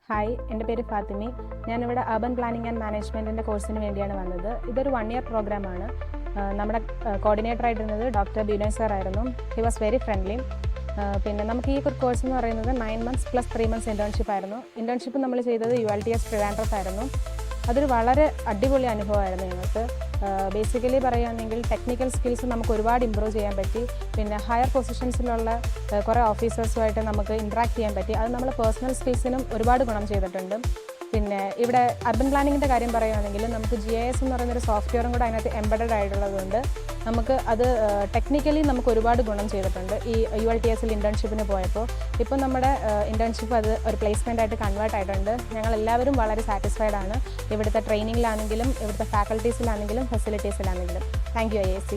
Hi, എൻ്റെ പേര് ഫാത്തിമി. ഞാനിവിടെ അർബൻ പ്ലാനിംഗ് ആൻഡ് മാനേജ്മെൻറ്റിൻ്റെ കോഴ്സിന് വേണ്ടിയാണ് വന്നത്. ഇതൊരു 1 ഇയർ പ്രോഗ്രാമാണ്. നമ്മുടെ കോർഡിനേറ്റർ ആയിരുന്നത് ഡോക്ടർ ബിനോയ് സാർ ആയിരുന്നു. He was very friendly. പിന്നെ നമുക്ക് ഈ കോഴ്സ് എന്ന് പറയുന്നത് 9 months + 3 months ഇൻറ്റേൺഷിപ്പ് ആയിരുന്നു. ഇൻറ്റേൺഷിപ്പ് നമ്മൾ ചെയ്തത് ULTS ട്രിവാൻഡ്രത്ത് ആയിരുന്നു. അതൊരു വളരെ അടിപൊളി അനുഭവമായിരുന്നു ഞങ്ങൾക്ക്. ബേസിക്കലി പറയുകയാണെങ്കിൽ ടെക്നിക്കൽ സ്കിൽസ് നമുക്ക് ഒരുപാട് ഇമ്പ്രൂവ് ചെയ്യാൻ പറ്റി. പിന്നെ ഹയർ പൊസിഷൻസിലുള്ള കുറേ ഓഫീസേഴ്സുമായിട്ട് നമുക്ക് ഇൻട്രാക്ട് ചെയ്യാൻ പറ്റി. അത് നമ്മൾ പേഴ്സണൽ സ്കിൽസിനും ഒരുപാട് ഗുണം ചെയ്തിട്ടുണ്ട്. പിന്നെ ഇവിടെ അർബൻ പ്ലാനിങ്ങിൻ്റെ കാര്യം പറയുകയാണെങ്കിൽ നമുക്ക് GIS എന്ന് പറയുന്നൊരു സോഫ്റ്റ്വെയറും കൂടെ അതിനകത്ത് എംബഡഡ് ആയിട്ടുള്ളതുകൊണ്ട് നമുക്ക് അത് ടെക്നിക്കലി നമുക്ക് ഒരുപാട് ഗുണം ചെയ്തിട്ടുണ്ട് ഈ ULTSൽ ഇൻറ്റേൺഷിപ്പിന് പോയപ്പോൾ. ഇപ്പോൾ നമ്മുടെ ഇൻറ്റേൺഷിപ്പ് അത് ഒരു പ്ലേസ്മെൻ്റ് ആയിട്ട് കൺവേർട്ട് ആയിട്ടുണ്ട്. ഞങ്ങളെല്ലാവരും വളരെ സാറ്റിസ്ഫൈഡ് ആണ്, ഇവിടുത്തെ ട്രെയിനിങ്ങിലാണെങ്കിലും ഇവിടുത്തെ ഫാക്കൽറ്റീസിലാണെങ്കിലും ഫെസിലിറ്റീസിലാണെങ്കിലും. Thank you IAC.